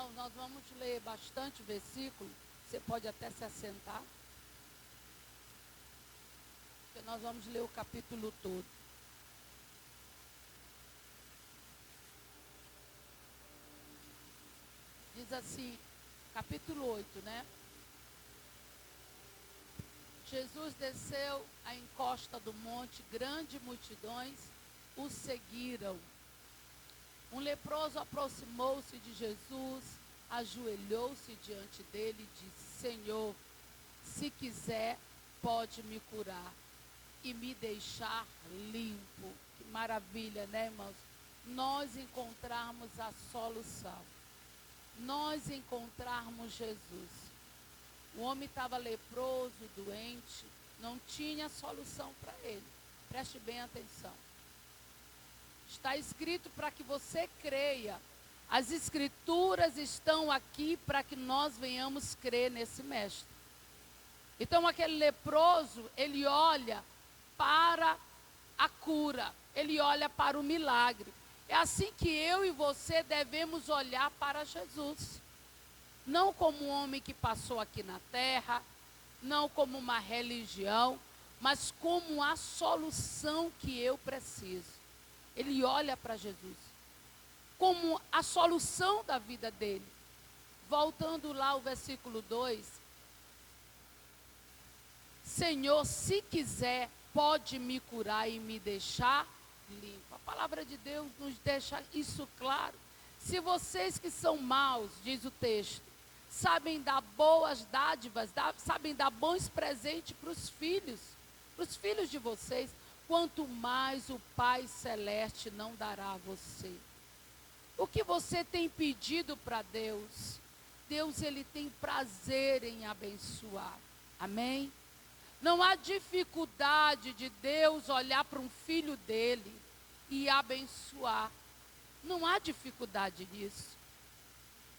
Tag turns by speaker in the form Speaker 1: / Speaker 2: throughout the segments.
Speaker 1: Irmão, nós vamos ler bastante versículo. Você pode até se assentar. Porque nós vamos ler o capítulo todo. Diz assim, capítulo 8, né? Jesus desceu à encosta do monte, grandes multidões o seguiram. Um leproso aproximou-se de Jesus, ajoelhou-se diante dele e disse: Senhor, se quiser, pode me curar e me deixar limpo. Que maravilha, né, irmãos? Nós encontrarmos a solução. Nós encontrarmos Jesus. O homem estava leproso, doente, não tinha solução para ele. Preste bem atenção. Está escrito para que você creia. As escrituras estão aqui para que nós venhamos crer nesse mestre. Então aquele leproso, ele olha para a cura, ele olha para o milagre. É assim que eu e você devemos olhar para Jesus. Não como um homem que passou aqui na terra, não como uma religião, mas como a solução que eu preciso. Ele olha para Jesus como a solução da vida dele. Voltando lá ao versículo 2. Senhor, se quiser, pode me curar e me deixar limpo. A palavra de Deus nos deixa isso claro. Se vocês que são maus, diz o texto, sabem dar boas dádivas, sabem dar bons presentes para os filhos de vocês, quanto mais o Pai Celeste não dará a você. O que você tem pedido para Deus, Deus ele tem prazer em abençoar. Amém? Não há dificuldade de Deus olhar para um filho dele e abençoar. Não há dificuldade nisso.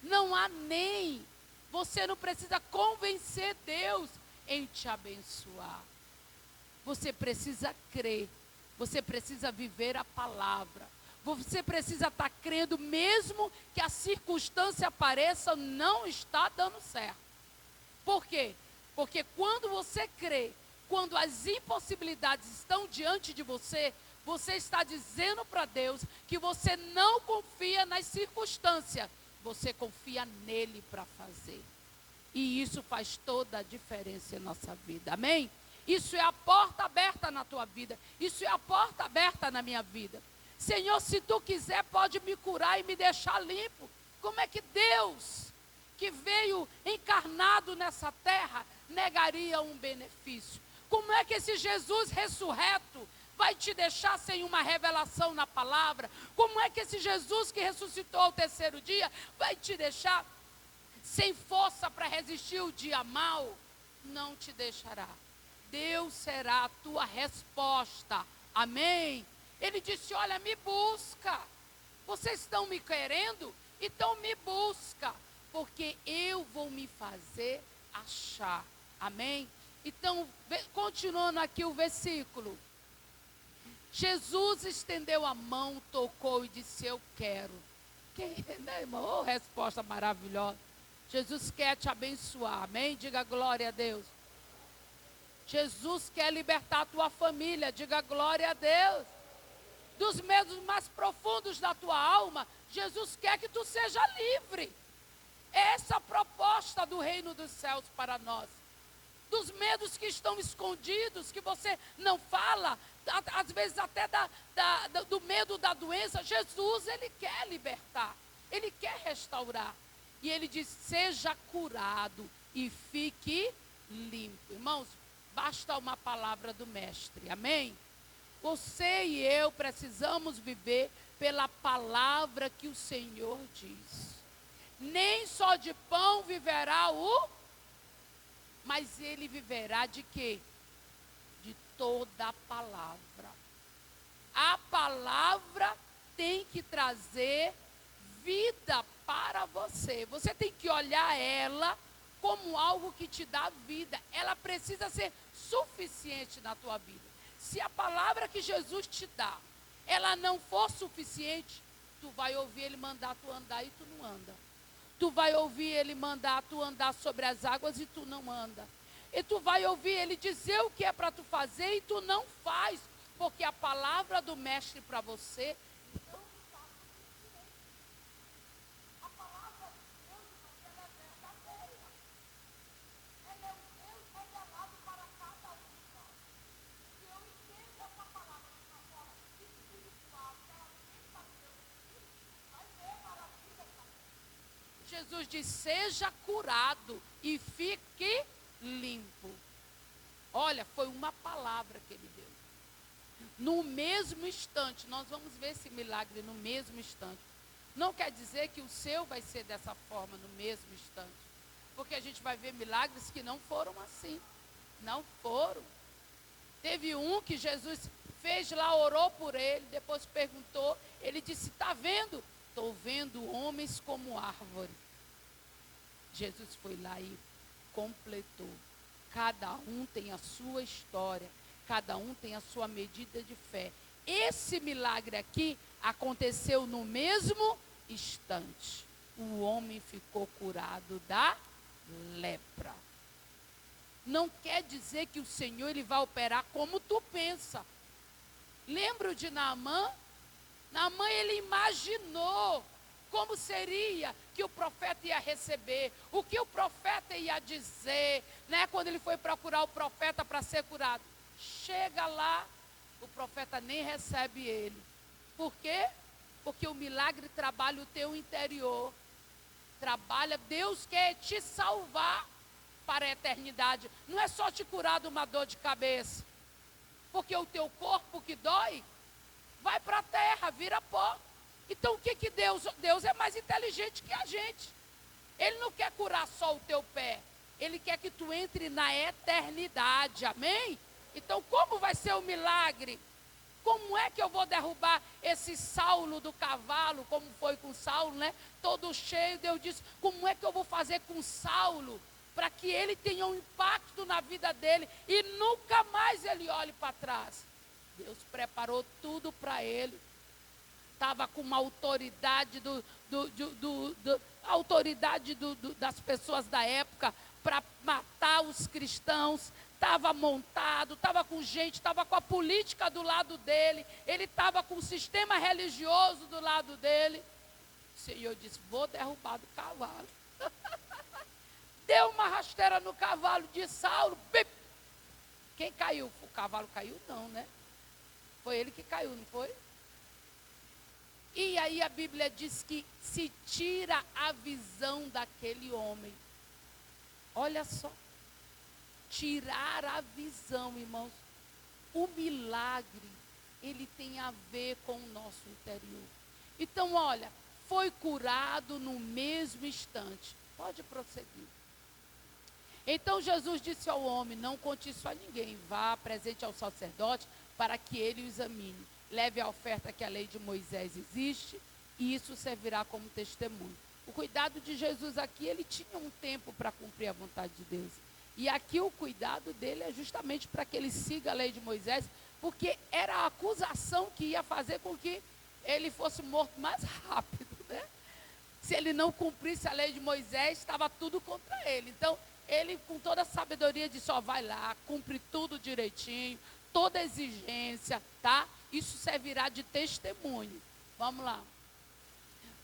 Speaker 1: Não há nem. Você não precisa convencer Deus em te abençoar. Você precisa crer. Você precisa viver a palavra. Você precisa estar crendo mesmo que a circunstância pareça não está dando certo. Por quê? Porque quando você crê, quando as impossibilidades estão diante de você, você está dizendo para Deus que você não confia nas circunstâncias, você confia nele para fazer. E isso faz toda a diferença em nossa vida, amém? Isso é a porta aberta na tua vida, isso é a porta aberta na minha vida. Senhor, se tu quiser, pode me curar e me deixar limpo. Como é que Deus, que veio encarnado nessa terra, negaria um benefício? Como é que esse Jesus ressurreto vai te deixar sem uma revelação na palavra? Como é que esse Jesus que ressuscitou ao terceiro dia vai te deixar sem força para resistir o dia mau? Não te deixará. Deus será a tua resposta. Amém? Ele disse, olha, me busca. Vocês estão me querendo? Então me busca, porque eu vou me fazer achar. Amém? Então, continuando aqui o versículo. Jesus estendeu a mão, tocou e disse, eu quero. Né, irmão? Oh, resposta maravilhosa. Jesus quer te abençoar. Amém? Diga glória a Deus. Jesus quer libertar a tua família. Diga glória a Deus. Dos medos mais profundos da tua alma, Jesus quer que tu seja livre. Essa é a proposta do reino dos céus para nós. Dos medos que estão escondidos, que você não fala, às vezes até do medo da doença, Jesus, ele quer libertar, ele quer restaurar. E ele diz, seja curado e fique limpo. Irmãos, basta uma palavra do mestre, amém? Você e eu precisamos viver pela palavra que o Senhor diz. Nem só de pão viverá mas ele viverá de quê? De toda a palavra. A palavra tem que trazer vida para você. Você tem que olhar ela como algo que te dá vida. Ela precisa ser suficiente na tua vida. Se a palavra que Jesus te dá, ela não for suficiente, tu vai ouvir ele mandar tu andar e tu não anda. Tu vai ouvir ele mandar tu andar sobre as águas e tu não anda. E tu vai ouvir ele dizer o que é para tu fazer e tu não faz. Porque a palavra do mestre para você não está suficiente. A palavra de Deus, ela é verdadeira. Ela é o Deus revelado para cada um de nós. Se eu entendo essa palavra de uma forma espiritual, que ela pensa Deus em mim, vai ver maravilha também. Jesus diz, seja curado e fique limpo. Olha, foi uma palavra que ele deu. No mesmo instante, nós vamos ver esse milagre no mesmo instante. Não quer dizer que o seu vai ser dessa forma no mesmo instante. Porque a gente vai ver milagres que não foram assim. Não foram. Teve um que Jesus fez lá, orou por ele, depois perguntou, ele disse, está vendo? Estou vendo homens como árvore. Jesus foi lá e completou. Cada um tem a sua história, cada um tem a sua medida de fé. Esse milagre aqui aconteceu no mesmo instante. O homem ficou curado da lepra. Não quer dizer que o Senhor ele vai operar como tu pensa. Lembra de Naamã? Naamã ele imaginou como seria que o profeta ia receber, o que o profeta ia dizer, né? Quando ele foi procurar o profeta para ser curado. Chega lá, o profeta nem recebe ele. Por quê? Porque o milagre trabalha o teu interior. Trabalha, Deus quer te salvar para a eternidade. Não é só te curar de uma dor de cabeça. Porque o teu corpo que dói, vai para a terra, vira pó. Então o que Deus é mais inteligente que a gente. Ele não quer curar só o teu pé. Ele quer que tu entre na eternidade, amém? Então como vai ser o milagre? Como é que eu vou derrubar esse Saulo do cavalo, como foi com Saulo, né? Todo cheio, Deus disse, como é que eu vou fazer com Saulo? Para que ele tenha um impacto na vida dele e nunca mais ele olhe para trás. Deus preparou tudo para ele. Estava com uma autoridade das pessoas da época para matar os cristãos. Estava montado, estava com gente, estava com a política do lado dele. Ele estava com o sistema religioso do lado dele. O Senhor disse, vou derrubar do cavalo. Deu uma rasteira no cavalo de Saulo. Bip. Quem caiu? O cavalo caiu? Não, né? Foi ele que caiu, não foi? E aí a Bíblia diz que se tira a visão daquele homem. Olha só. Tirar a visão, irmãos. O milagre, ele tem a ver com o nosso interior. Então, olha, foi curado no mesmo instante. Pode prosseguir. Então Jesus disse ao homem, não conte isso a ninguém. Vá, apresente ao sacerdote para que ele o examine. Leve a oferta que a lei de Moisés existe e isso servirá como testemunho. O cuidado de Jesus aqui, ele tinha um tempo para cumprir a vontade de Deus. E aqui o cuidado dele é justamente para que ele siga a lei de Moisés, porque era a acusação que ia fazer com que ele fosse morto mais rápido, né? Se ele não cumprisse a lei de Moisés, estava tudo contra ele. Então, ele com toda a sabedoria disse, ó, vai lá, cumpre tudo direitinho, toda exigência, tá? Isso servirá de testemunho. Vamos lá.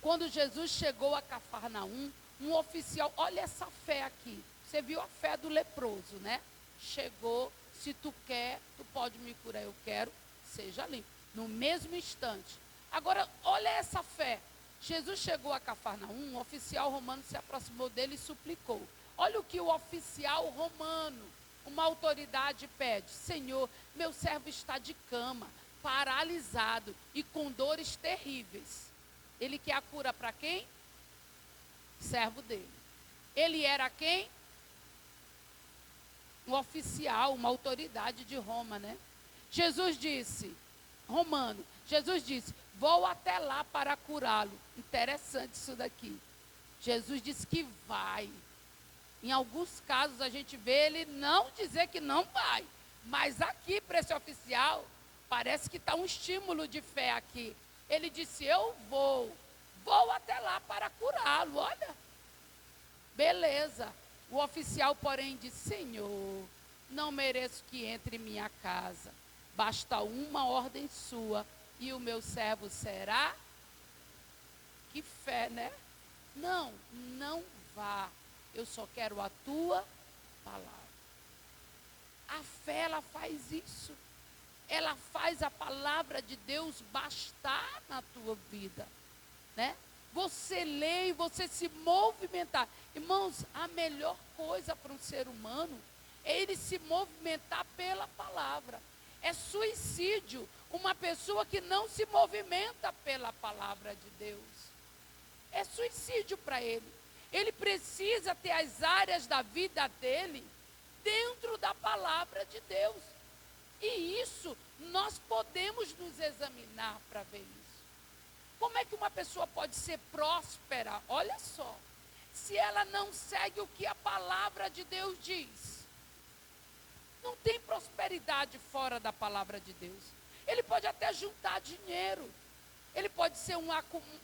Speaker 1: Quando Jesus chegou a Cafarnaum, um oficial, olha essa fé aqui. Você viu a fé do leproso, né? Chegou, se tu quer, tu pode me curar, eu quero, seja limpo. No mesmo instante. Agora, olha essa fé. Jesus chegou a Cafarnaum, um oficial romano se aproximou dele e suplicou. Olha o que o oficial romano, uma autoridade pede. Senhor, meu servo está de cama, paralisado e com dores terríveis. Ele quer a cura para quem? Servo dele. Ele era quem? Um oficial, uma autoridade de Roma, né? Jesus disse, vou até lá para curá-lo. Interessante isso daqui. Jesus disse que vai. Em alguns casos a gente vê ele não dizer que não vai. Mas aqui para esse oficial, parece que está um estímulo de fé aqui. Ele disse, eu vou até lá para curá-lo. Olha, Beleza. O oficial, porém, disse: Senhor, não mereço que entre em minha casa. Basta uma ordem sua e o meu servo será. Que fé, né? Não, não vá. Eu só quero a tua palavra. A fé, ela faz isso. Ela faz a palavra de Deus bastar na tua vida, né? Você ler e você se movimentar. Irmãos, a melhor coisa para um ser humano é ele se movimentar pela palavra. É suicídio uma pessoa que não se movimenta pela palavra de Deus. É suicídio para ele. Ele precisa ter as áreas da vida dele dentro da palavra de Deus. E isso, nós podemos nos examinar para ver isso. Como é que uma pessoa pode ser próspera? Olha só, se ela não segue o que a palavra de Deus diz. Não tem prosperidade fora da palavra de Deus. Ele pode até juntar dinheiro. Ele pode ser um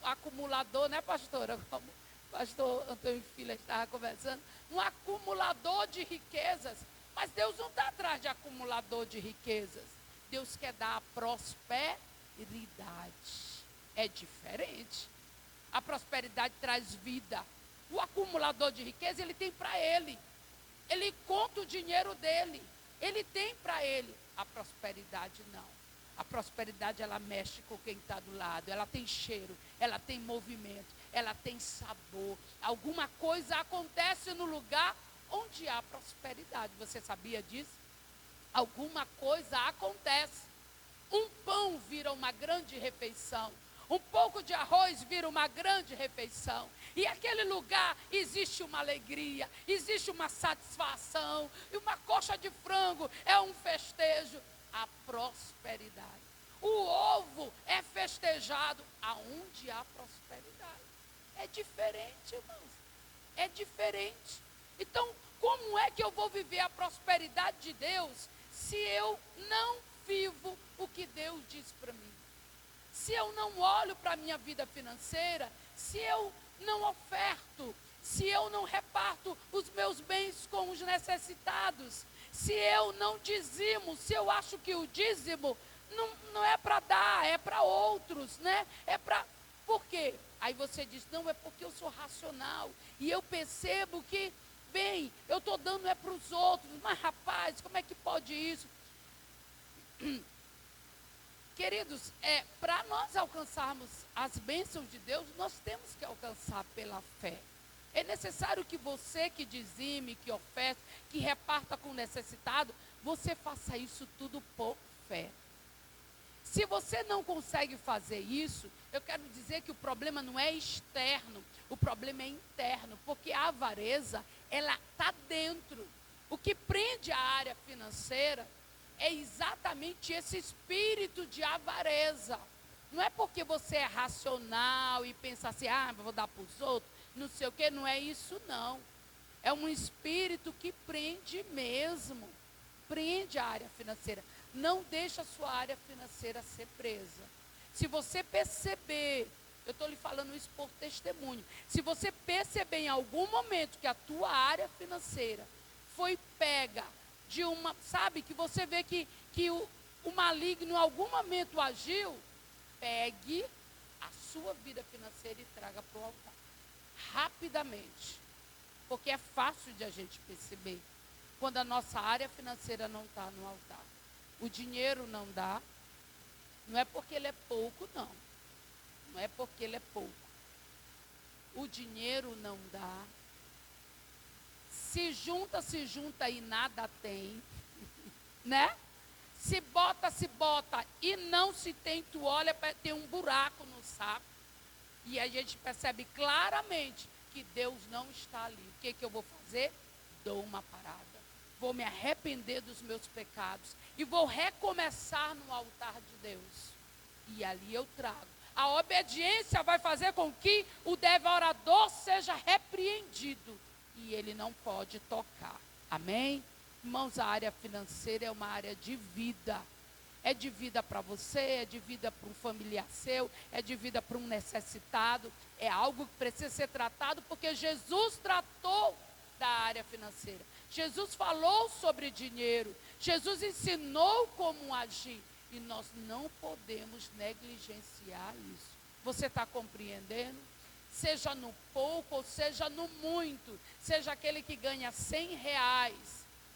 Speaker 1: acumulador, né, pastora? Como o pastor Antônio Filho estava conversando. Um acumulador de riquezas. Mas Deus não está atrás de acumulador de riquezas. Deus quer dar a prosperidade. É diferente. A prosperidade traz vida. O acumulador de riqueza, ele tem para ele. Ele conta o dinheiro dele. Ele tem para ele. A prosperidade não. A prosperidade, ela mexe com quem está do lado. Ela tem cheiro, ela tem movimento, ela tem sabor. Alguma coisa acontece no lugar onde há prosperidade. Você sabia disso? Alguma coisa acontece. Um pão vira uma grande refeição. Um pouco de arroz vira uma grande refeição. E aquele lugar existe uma alegria, existe uma satisfação. E uma coxa de frango é um festejo. A prosperidade. O ovo é festejado aonde há prosperidade. É diferente, irmãos. É diferente. Então, como é que eu vou viver a prosperidade de Deus se eu não vivo o que Deus diz para mim? Se eu não olho para a minha vida financeira, se eu não oferto, se eu não reparto os meus bens com os necessitados, se eu não dizimo, se eu acho que o dízimo não é para dar, é para outros, né? É para... Por quê? Aí você diz: não, é porque eu sou racional e eu percebo que, bem, eu estou dando é para os outros. Mas rapaz, como é que pode isso? Queridos, para nós alcançarmos as bênçãos de Deus, nós temos que alcançar pela fé. É necessário que você que dizime, que oferte, que reparta com o necessitado, você faça isso tudo por fé. Se você não consegue fazer isso, eu quero dizer que o problema não é externo, o problema é interno, porque a avareza, ela está dentro. O que prende a área financeira é exatamente esse espírito de avareza. Não é porque você é racional e pensa assim: vou dar para os outros, não sei o quê, não é isso não. É um espírito que prende mesmo, prende a área financeira. Não deixa a sua área financeira ser presa. Se você perceber, eu estou lhe falando isso por testemunho, se você perceber em algum momento que a tua área financeira foi pega de uma, sabe, que você vê que o maligno em algum momento agiu, pegue a sua vida financeira e traga para o altar. Rapidamente. Porque é fácil de a gente perceber quando a nossa área financeira não está no altar. O dinheiro não dá. Não é porque ele é pouco, não. Não é porque ele é pouco. O dinheiro não dá. Se junta e nada tem. Né? Se bota e não se tem, tu olha para ter um buraco no saco. E a gente percebe claramente que Deus não está ali. O que eu vou fazer? Dou uma parada. Vou me arrepender dos meus pecados e vou recomeçar no altar de Deus. E ali eu trago. A obediência vai fazer com que o devorador seja repreendido e ele não pode tocar. Amém? Irmãos, a área financeira é uma área de vida. é de vida para você, é de vida para um familiar seu, é de vida para um necessitado. É algo que precisa ser tratado, porque Jesus tratou da área financeira. Jesus falou sobre dinheiro. Jesus ensinou como agir. E nós não podemos negligenciar isso. Você está compreendendo? Seja no pouco ou seja no muito. Seja aquele que ganha R$100.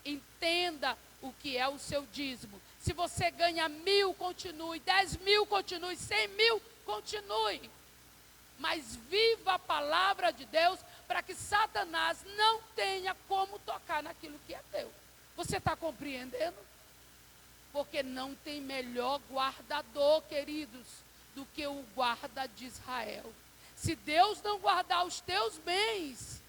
Speaker 1: Entenda o que é o seu dízimo. Se você ganha 1.000, continue. 10.000, continue. 100.000, continue. Mas viva a palavra de Deus para que Satanás não tenha como tocar naquilo que é teu. Você está compreendendo? Porque não tem melhor guardador, queridos, do que o guarda de Israel. Se Deus não guardar os teus bens,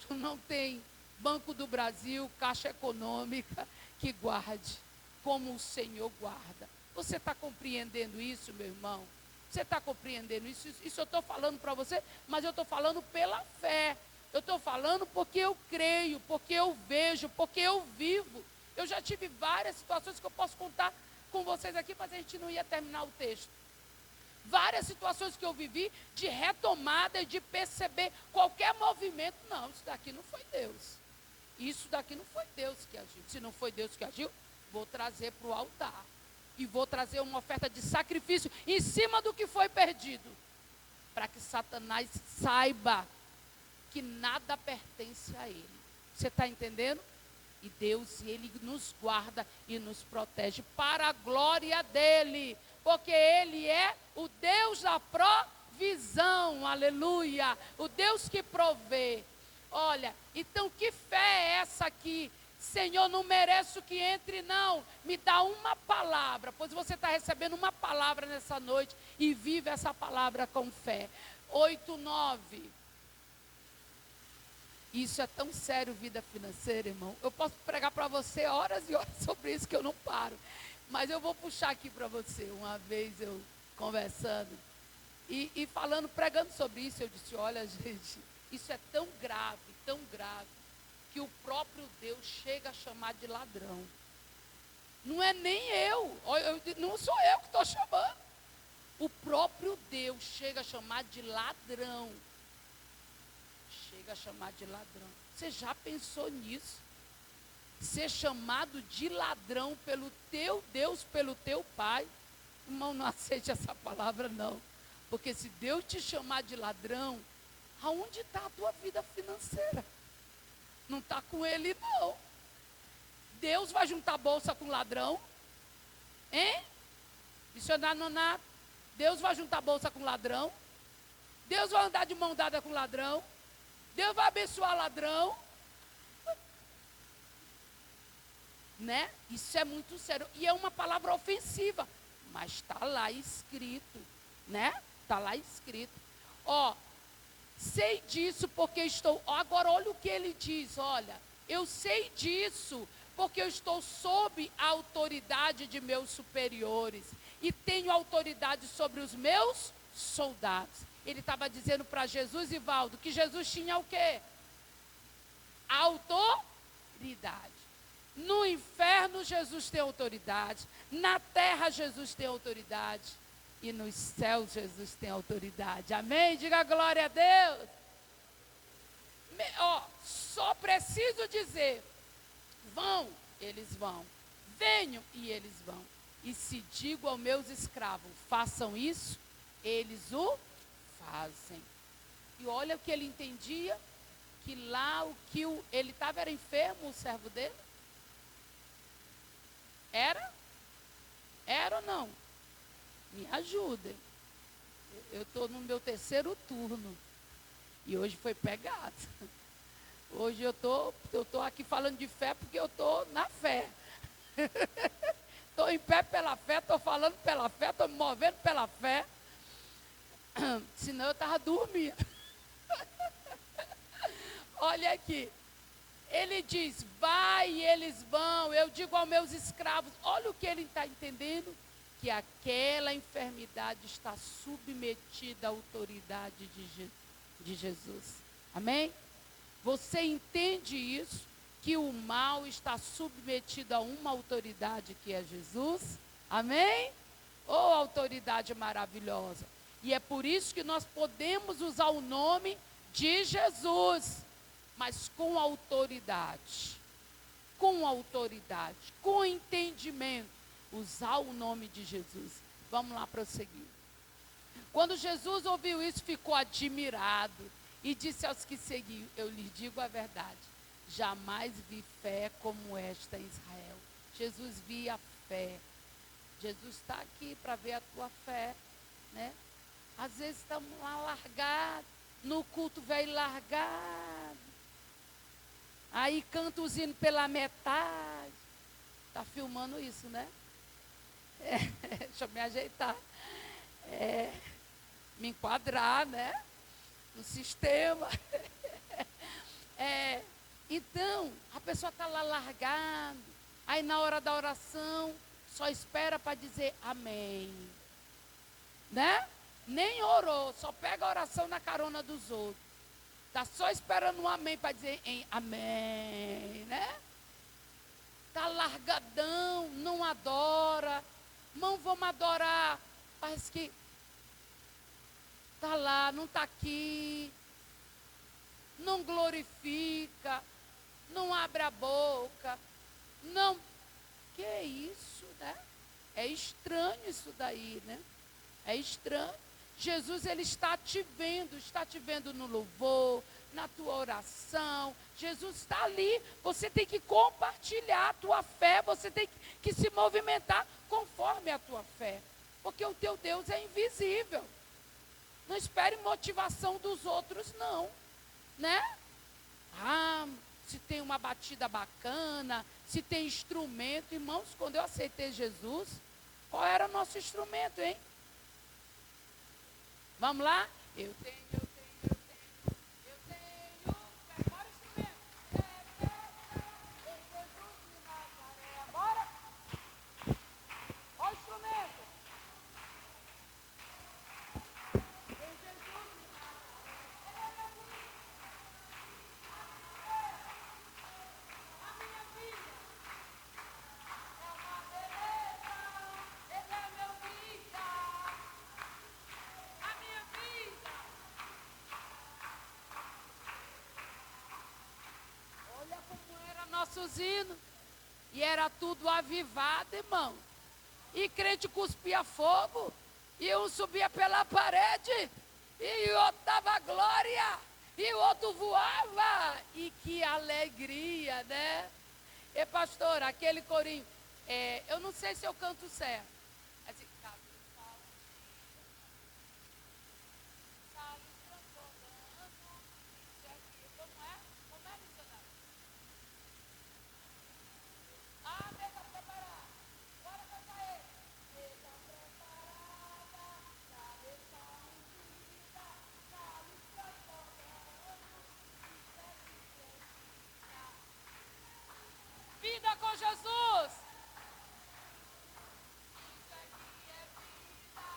Speaker 1: tu não tem Banco do Brasil, Caixa Econômica que guarde como o Senhor guarda. Você está compreendendo isso, meu irmão? Você está compreendendo isso? Isso eu estou falando para você, mas eu estou falando pela fé. Eu estou falando porque eu creio, porque eu vejo, porque eu vivo. Eu já tive várias situações que eu posso contar com vocês aqui, mas a gente não ia terminar o texto. Várias situações que eu vivi de retomada e de perceber qualquer movimento. Não, isso daqui não foi Deus. Isso daqui não foi Deus que agiu. Se não foi Deus que agiu, vou trazer para o altar. E vou trazer uma oferta de sacrifício em cima do que foi perdido. Para que Satanás saiba que nada pertence a ele. Você está entendendo? E Deus, ele nos guarda e nos protege para a glória dele. Porque ele é o Deus da provisão, aleluia. O Deus que provê. Olha, então que fé é essa aqui? Senhor, não mereço que entre, não. Me dá uma palavra, pois você está recebendo uma palavra nessa noite e vive essa palavra com fé. 8:9. Isso é tão sério, vida financeira, irmão. Eu posso pregar para você horas e horas sobre isso que eu não paro. Mas eu vou puxar aqui para você. Uma vez eu conversando e falando, pregando sobre isso, eu disse, olha gente, isso é tão grave, que o próprio Deus chega a chamar de ladrão. Não é nem eu, não sou eu que estou chamando. O próprio Deus chega a chamar de ladrão. Chega a chamar de ladrão. Você já pensou nisso? Ser chamado de ladrão pelo teu Deus, pelo teu Pai? Irmão, não aceite essa palavra não. Porque se Deus te chamar de ladrão, aonde está a tua vida financeira? Não está com ele não. Deus vai juntar bolsa com ladrão? Hein? Missionário Nonato, Deus vai juntar bolsa com ladrão? Deus vai andar de mão dada com ladrão? Deus vai abençoar ladrão? Né? Isso é muito sério. E é uma palavra ofensiva. Mas está lá escrito. Né? Está lá escrito. Ó, sei disso porque estou... Agora olha o que ele diz, olha. Eu sei disso porque eu estou sob a autoridade de meus superiores. E tenho autoridade sobre os meus soldados. Ele estava dizendo para Jesus, Ivaldo, que Jesus tinha o quê? Autoridade. No inferno, Jesus tem autoridade. Na terra, Jesus tem autoridade. E nos céus, Jesus tem autoridade. Amém? Diga glória a Deus. Só preciso dizer, vão, eles vão. Venham, e eles vão. E se digo aos meus escravos, façam isso, eles o fazem. E olha o que ele entendia, que lá ele estava era enfermo, o servo dele. Era? Era ou não? Me ajudem. Eu estou no meu 3º turno. E hoje foi pegado. Hoje eu tô aqui falando de fé porque eu estou na fé. Estou em pé pela fé, estou falando pela fé, estou me movendo pela fé. Senão eu estava dormindo. Olha aqui. Ele diz, vai e eles vão. Eu digo aos meus escravos. Olha o que ele está entendendo. Que aquela enfermidade está submetida à autoridade de Jesus. Amém? Você entende isso? Que o mal está submetido a uma autoridade que é Jesus? Amém? Oh, autoridade maravilhosa. E é por isso que nós podemos usar o nome de Jesus, mas com autoridade. Com autoridade, com entendimento. Usar o nome de Jesus. Vamos lá prosseguir. Quando Jesus ouviu isso, ficou admirado e disse aos que seguiam: eu lhes digo a verdade, jamais vi fé como esta em Israel. Jesus via fé. Jesus está aqui para ver a tua fé, né? Às vezes estamos lá largados, no culto velho largado. Aí canta os hinos pela metade. Está filmando isso, né? Deixa eu me ajeitar. Me enquadrar, né? No sistema. Então, a pessoa está lá largada. Aí na hora da oração, só espera para dizer amém. Né? Nem orou, só pega a oração na carona dos outros. Está só esperando um amém para dizer amém, né? Está largadão, não adora. Irmão, vamos adorar. Parece que está lá, não está aqui. Não glorifica. Não abre a boca. Não. Que é isso, né? É estranho isso daí, né? É estranho. Jesus, ele está te vendo no louvor, na tua oração. Jesus está ali. Você tem que compartilhar a tua fé, você tem que se movimentar conforme a tua fé. Porque o teu Deus é invisível. Não espere motivação dos outros, não. Né? Se tem uma batida bacana, se tem instrumento. Irmãos, quando eu aceitei Jesus, qual era o nosso instrumento, hein? Vamos lá? Eu tenho. Bora, instrumento. Em Jesus de Nazaré. Bora? Olha o instrumento. Em Jesus de Nazaré. A minha vida é uma beleza. Ele é meu vida. A minha vida. Olha como era nossos hinos. E era tudo avivado, irmão. E crente cuspia fogo. E um subia pela parede. E o outro dava glória. E o outro voava. E que alegria, né? E pastor, aquele corinho. Eu não sei se eu canto certo. Assim, vida com Jesus. Isso aqui é vida,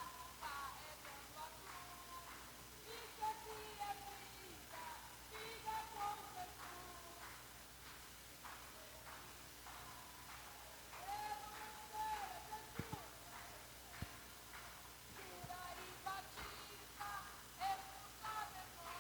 Speaker 1: carregando a cruz. Isso aqui é vida, vida com Jesus. Eu não sei, Jesus. Cura e batiza, expulsa demônios.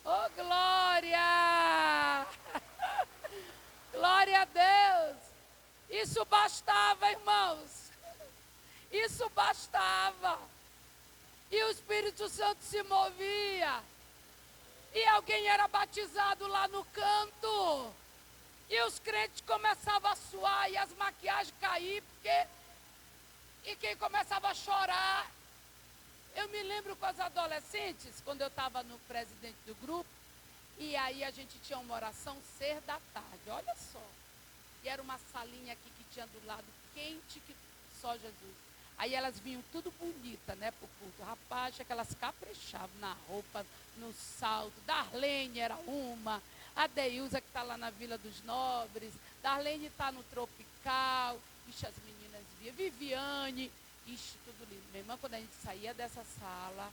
Speaker 1: Oh, glória! Glória a Deus! Isso bastava, irmãos. Isso bastava. E o Espírito Santo se movia. E alguém era batizado lá no canto. E os crentes começavam a suar e as maquiagens cair, e quem começava a chorar. Eu me lembro com as adolescentes, quando eu estava no presidente do grupo, e aí a gente tinha uma oração ser da tarde, olha só. E era uma salinha aqui que tinha do lado quente que só Jesus. Aí elas vinham tudo bonita, né, pro culto. Rapaz, que elas caprichavam na roupa, no salto. Darlene era uma, A Deusa que está lá na Vila dos Nobres, Darlene está no Tropical, ixi, as meninas via, Viviane, ixi, tudo lindo. Minha irmã, quando a gente saía dessa sala,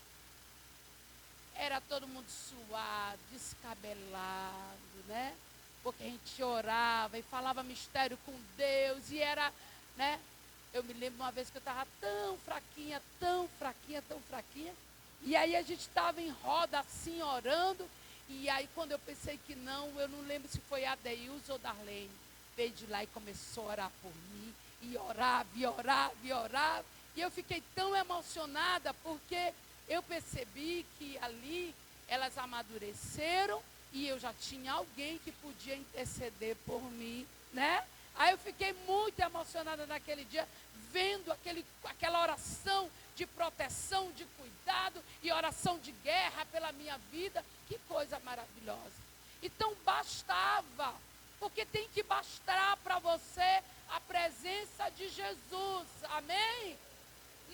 Speaker 1: era todo mundo suado, descabelado, né? Porque a gente orava e falava mistério com Deus e era, né? Eu me lembro uma vez que eu estava tão fraquinha, tão fraquinha, tão fraquinha. E aí a gente estava em roda assim, orando. E aí quando eu pensei que não, eu não lembro se foi a Deilza ou Darlene. Veio de lá e começou a orar por mim. E orava, e orava, e orava. E eu fiquei tão emocionada porque eu percebi que ali elas amadureceram. E eu já tinha alguém que podia interceder por mim, né? Aí eu fiquei muito emocionada naquele dia, vendo aquela oração de proteção, de cuidado e oração de guerra pela minha vida. Que coisa maravilhosa. Então bastava, porque tem que bastar para você a presença de Jesus, amém?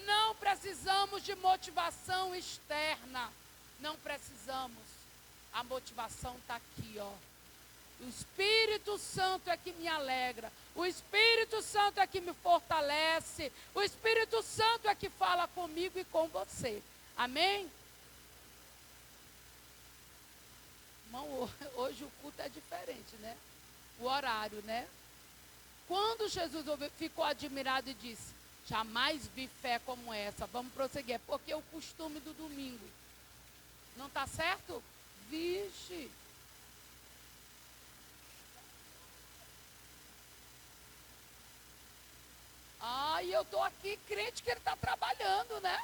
Speaker 1: Não precisamos de motivação externa, não precisamos. A motivação está aqui, ó. O Espírito Santo é que me alegra. O Espírito Santo é que me fortalece. O Espírito Santo é que fala comigo e com você. Amém? Irmão, hoje o culto é diferente, né? O horário, né? Quando Jesus ficou admirado e disse, jamais vi fé como essa. Vamos prosseguir. É porque é o costume do domingo. Não está certo? Vixe. E eu estou aqui crente que ele está trabalhando, né?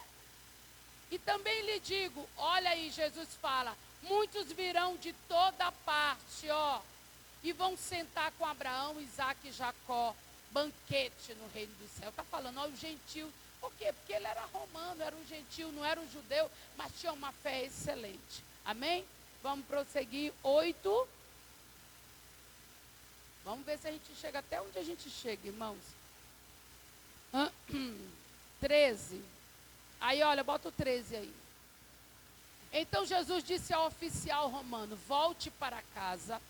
Speaker 1: E também lhe digo, olha aí, Jesus fala, muitos virão de toda parte, ó, e vão sentar com Abraão, Isaac e Jacó, banquete no reino do céu. Está falando, ó, o gentil. Por quê? Porque ele era romano, era um gentil, não era um judeu, mas tinha uma fé excelente. Amém? Vamos prosseguir. 8. Vamos ver se a gente chega até onde a gente chega, irmãos. 13. Aí, olha, bota o 13 aí. Então Jesus disse ao oficial romano, volte para casa.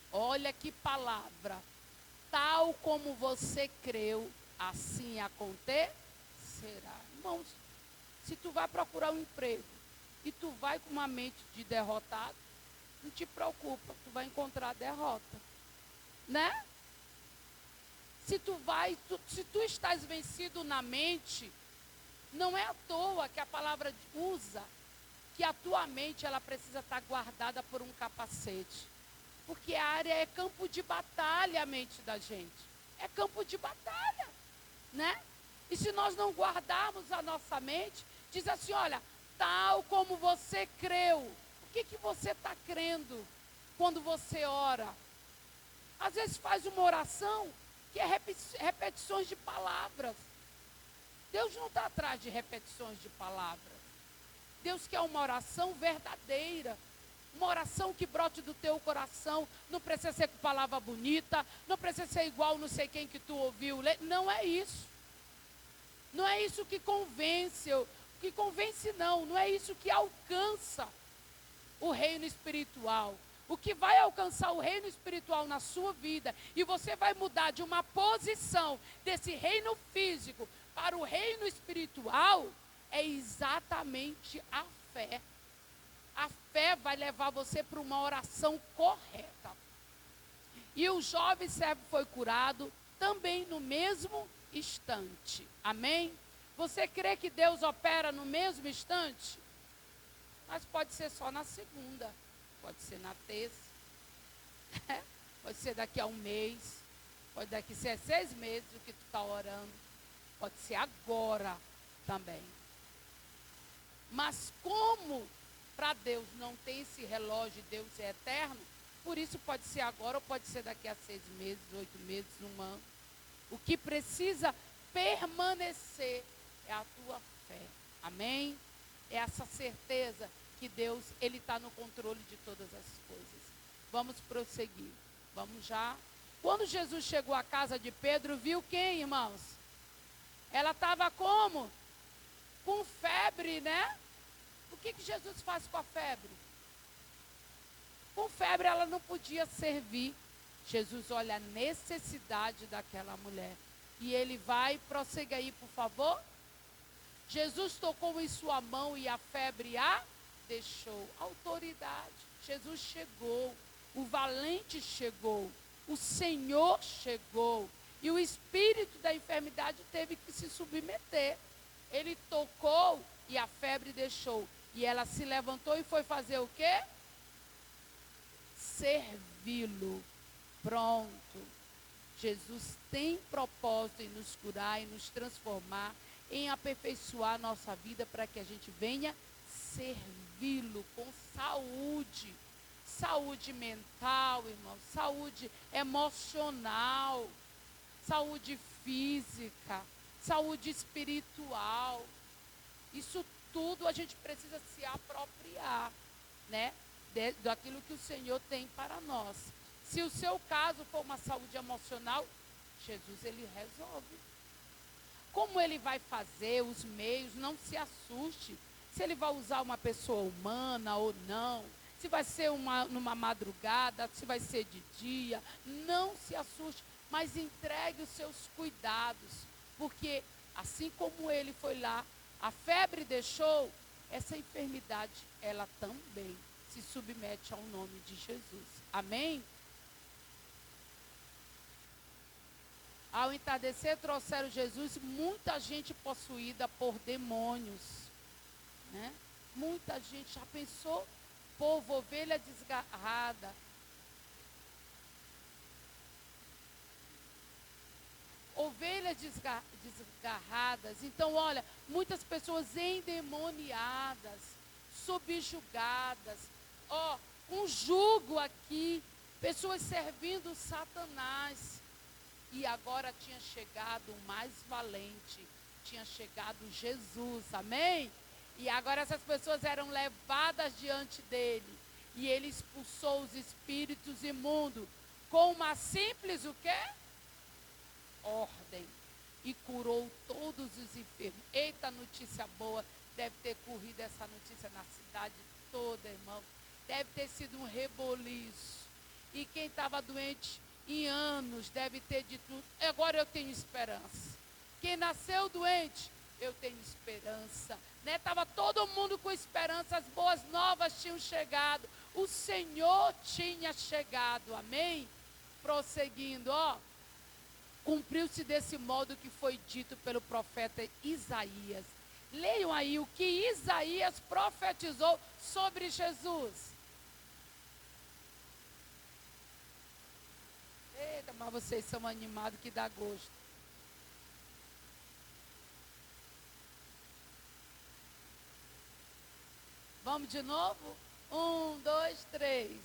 Speaker 1: Olha que palavra. Tal como você creu, assim acontecerá. Irmãos, se tu vai procurar um emprego e tu vai com uma mente de derrotado, não te preocupa, tu vai encontrar derrota. Né? Se tu estás vencido na mente, não é à toa que a palavra usa que a tua mente ela precisa estar guardada por um capacete. Porque a área é campo de batalha, a mente da gente. É campo de batalha, né? E se nós não guardarmos a nossa mente, diz assim, olha, tal como você creu. O que você está crendo quando você ora? Às vezes faz uma oração que é repetições de palavras. Deus não está atrás de repetições de palavras. Deus quer uma oração verdadeira. Uma oração que brote do teu coração. Não precisa ser com palavra bonita. Não precisa ser igual não sei quem que tu ouviu. Não é isso. Não é isso que convence. Que convence não é isso que alcança o reino espiritual. O que vai alcançar o reino espiritual na sua vida e você vai mudar de uma posição desse reino físico para o reino espiritual é exatamente a fé. A fé vai levar você para uma oração correta. E o jovem servo foi curado também no mesmo instante. Amém? Você crê que Deus opera no mesmo instante? Mas pode ser só na segunda. Pode ser na terça, pode ser daqui a um mês, pode daqui ser 6 meses o que tu está orando, pode ser agora também. Mas como para Deus não tem esse relógio, Deus é eterno, por isso pode ser agora ou pode ser daqui a 6 meses, 8 meses, 1 ano. O que precisa permanecer é a tua fé, amém? É essa certeza que Deus, Ele está no controle de todas as coisas. Vamos prosseguir. Vamos já. Quando Jesus chegou à casa de Pedro, viu quem, irmãos? Ela estava como? Com febre, né? O que Jesus faz com a febre? Com febre ela não podia servir. Jesus olha a necessidade daquela mulher. E ele vai, prossegue aí, por favor. Jesus tocou em sua mão e a febre a deixou. Autoridade. Jesus chegou. O valente chegou. O Senhor chegou. E o espírito da enfermidade teve que se submeter. Ele tocou e a febre deixou. E ela se levantou e foi fazer o quê? Servi-lo. Pronto. Jesus tem propósito em nos curar, em nos transformar, em aperfeiçoar nossa vida para que a gente venha servi-lo com saúde. Saúde mental, irmão, saúde emocional, saúde física, saúde espiritual. Isso tudo a gente precisa se apropriar, né? Daquilo que o Senhor tem para nós. Se o seu caso for uma saúde emocional, Jesus, ele resolve. Como ele vai fazer os meios, não se assuste. Se ele vai usar uma pessoa humana ou não, se vai ser numa madrugada, se vai ser de dia, não se assuste, mas entregue os seus cuidados, porque assim como ele foi lá, a febre deixou, essa enfermidade, ela também se submete ao nome de Jesus. Amém? Ao entardecer, trouxeram Jesus muita gente possuída por demônios, né? Muita gente, já pensou? Povo, ovelha desgarrada. Ovelhas desgarradas. Então, olha, muitas pessoas endemoniadas, subjugadas. Ó, um jugo aqui, pessoas servindo Satanás. E agora tinha chegado o mais valente, tinha chegado Jesus, amém? E agora essas pessoas eram levadas diante dele. E ele expulsou os espíritos imundos com uma simples, o quê? Ordem. E curou todos os enfermos. Eita, notícia boa. Deve ter corrido essa notícia na cidade toda, irmão. Deve ter sido um reboliço. E quem estava doente em anos deve ter dito, agora eu tenho esperança. Quem nasceu doente, eu tenho esperança. Estava todo mundo com esperança, as boas novas tinham chegado. O Senhor tinha chegado, amém? Prosseguindo, ó. Cumpriu-se desse modo que foi dito pelo profeta Isaías. Leiam aí o que Isaías profetizou sobre Jesus. Eita, mas vocês são animados que dá gosto. Vamos de novo? 1, 2, 3.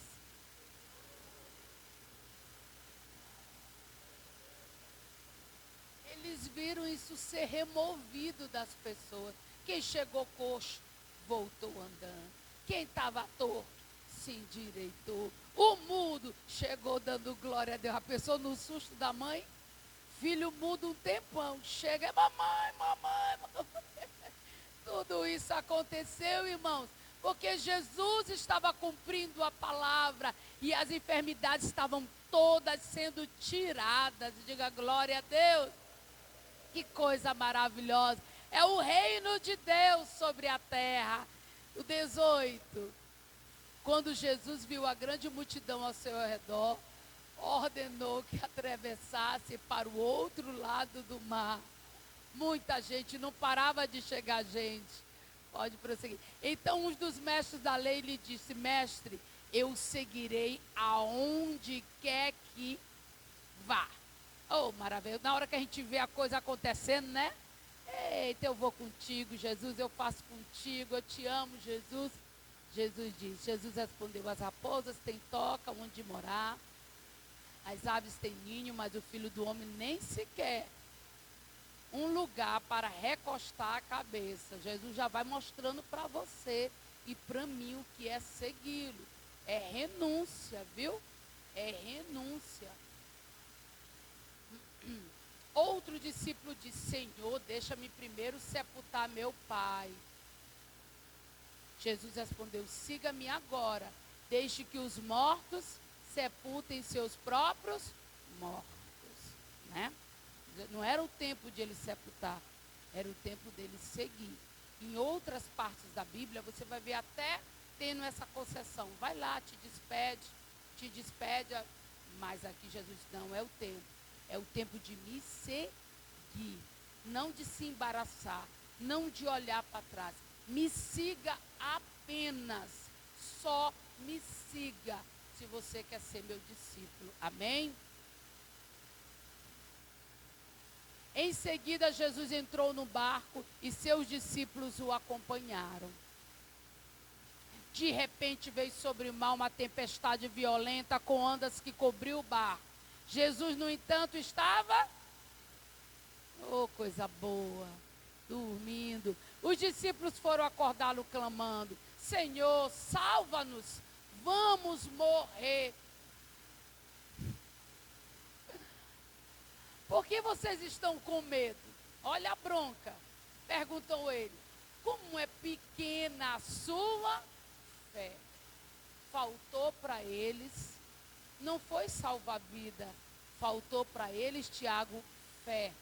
Speaker 1: Eles viram isso ser removido das pessoas. Quem chegou coxo, voltou andando. Quem estava torto, se endireitou. O mudo chegou dando glória a Deus. A pessoa no susto da mãe, filho mudo um tempão. Chega, mamãe, mamãe, mamãe. Tudo isso aconteceu, irmãos, porque Jesus estava cumprindo a palavra e as enfermidades estavam todas sendo tiradas. Diga glória a Deus. Que coisa maravilhosa. É o reino de Deus sobre a terra. O 18. Quando Jesus viu a grande multidão ao seu redor, ordenou que atravessasse para o outro lado do mar. Muita gente, não parava de chegar gente. Pode prosseguir. Então um dos mestres da lei lhe disse, mestre, eu seguirei aonde quer que vá. Oh, maravilha. Na hora que a gente vê a coisa acontecendo, né? Eita, eu vou contigo, Jesus, eu faço contigo, eu te amo, Jesus. Jesus respondeu, as raposas têm toca onde morar, as aves têm ninho, mas o filho do homem nem sequer um lugar para recostar a cabeça. Jesus já vai mostrando para você e para mim o que é segui-lo. É renúncia, viu? É renúncia. Outro discípulo disse, Senhor, deixa-me primeiro sepultar meu pai. Jesus respondeu, siga-me agora Deixe que os mortos sepultem seus próprios mortos. Né? Não era o tempo de ele sepultar, era o tempo dele seguir. Em outras partes da Bíblia, você vai ver até tendo essa concessão. Vai lá, te despede, mas aqui Jesus não é o tempo. É o tempo de me seguir, não de se embaraçar, não de olhar para trás. Me siga apenas, só me siga, se você quer ser meu discípulo. Amém? Em seguida, Jesus entrou no barco e seus discípulos o acompanharam. De repente veio sobre o mar uma tempestade violenta com ondas que cobriu o barco. Jesus, no entanto, estava, oh, coisa boa, dormindo. Os discípulos foram acordá-lo clamando: Senhor, salva-nos, vamos morrer. Por que vocês estão com medo? Olha a bronca. Perguntou ele: como é pequena a sua fé? Faltou para eles, não foi salva-vida, faltou para eles, Tiago, fé.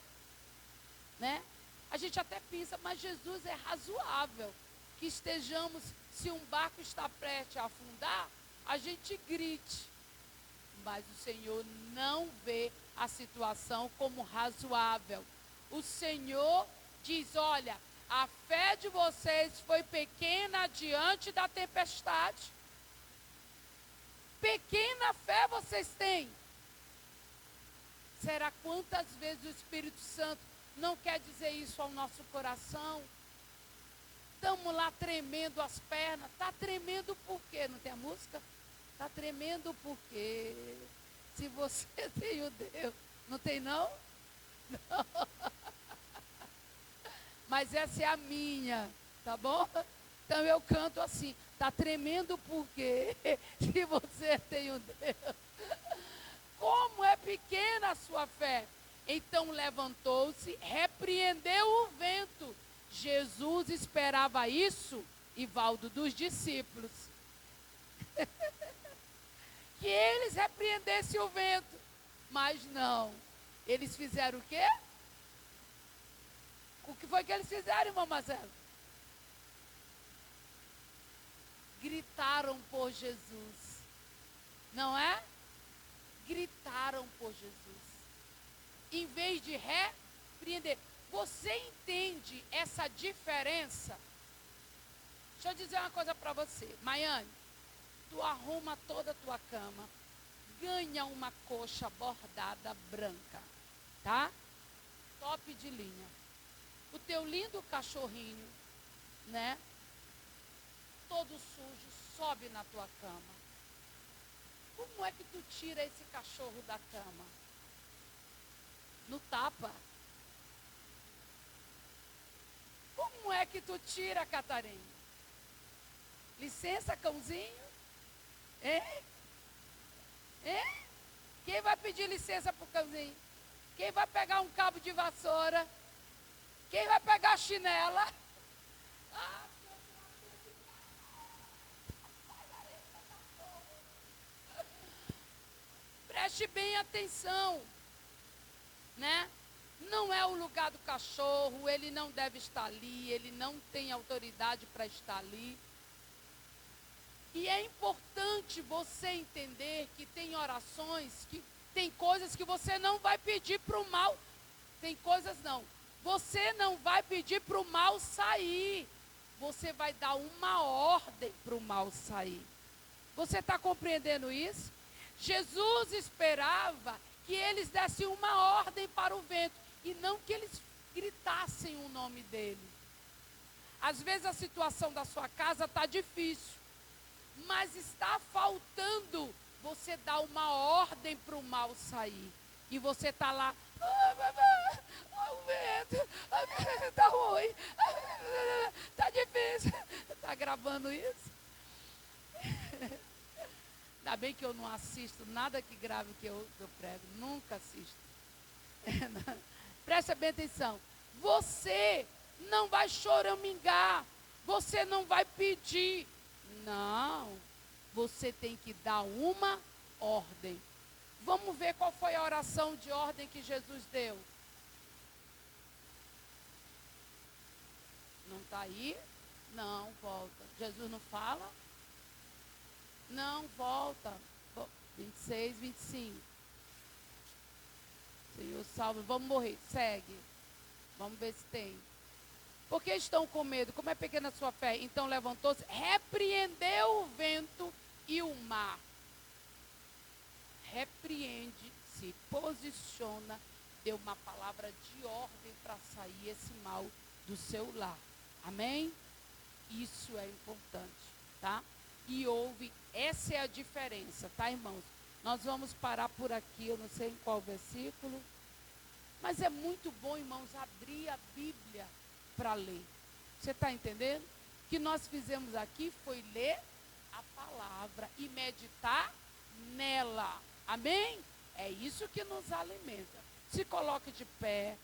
Speaker 1: Né? A gente até pensa, mas Jesus é razoável que estejamos, se um barco está prestes a afundar, a gente grite. Mas o Senhor não vê a situação como razoável. O Senhor diz: olha, a fé de vocês foi pequena diante da tempestade. Pequena fé vocês têm. Será quantas vezes o Espírito Santo não quer dizer isso ao nosso coração? Estamos lá tremendo as pernas. Está tremendo por quê? Não tem a música? Está tremendo por quê? Se você tem o Deus. Não tem não? Não. Mas essa é a minha, tá bom? Então eu canto assim: está tremendo por quê? Se você tem o Deus. Como é pequena a sua fé. Então levantou-se, repreendeu o vento. Jesus esperava isso, Ivaldo, dos discípulos. Que eles repreendessem o vento. Mas não. Eles fizeram o quê? O que foi que eles fizeram, irmão Marcelo? Gritaram por Jesus. Não é? Gritaram por Jesus. Em vez de repreender. Você entende essa diferença? Deixa eu dizer uma coisa para você. Maiane, tu arruma toda a tua cama, ganha uma coxa bordada branca, tá? Top de linha. O teu lindo cachorrinho, né? Todo sujo, sobe na tua cama. Como é que tu tira esse cachorro da cama? No tapa. Como é que tu tira, Catarina? Licença, cãozinho? Hein? Hein? Quem vai pedir licença pro cãozinho? Quem vai pegar um cabo de vassoura? Quem vai pegar a chinela? Ah, preste bem atenção, né? Não é o lugar do cachorro, ele não deve estar ali, ele não tem autoridade para estar ali. E é importante você entender que tem orações, que tem coisas que você não vai pedir para o mal. Tem coisas não. Você não vai pedir para o mal sair. Você vai dar uma ordem para o mal sair. Você está compreendendo isso? Jesus esperava que eles dessem uma ordem para o vento e não que eles gritassem o nome dele. Às vezes a situação da sua casa está difícil, mas está faltando você dar uma ordem para o mal sair. E você está lá, o vento, está ruim, está difícil. Está gravando isso? Ainda bem que eu não assisto nada que grave que eu prego. Nunca assisto. Presta bem atenção. Você não vai choramingar. Você não vai pedir. Não. você tem que dar uma ordem. Vamos ver qual foi a oração de ordem que Jesus deu. Não está aí? Não, volta. Jesus não fala? Não, volta. 26, 25. Senhor, salve. Vamos morrer. Segue. Vamos ver se tem. Porque estão com medo? Como é pequena a sua fé? Então levantou-se, repreendeu o vento e o mar. Repreende, se posiciona, deu uma palavra de ordem para sair esse mal do seu lar. Amém? Isso é importante, tá? E houve, essa é a diferença, tá, irmãos? Nós vamos parar por aqui, eu não sei em qual versículo, mas é muito bom, irmãos, abrir a Bíblia para ler. Você está entendendo? O que nós fizemos aqui foi ler a palavra e meditar nela. Amém? É isso que nos alimenta. Se coloque de pé.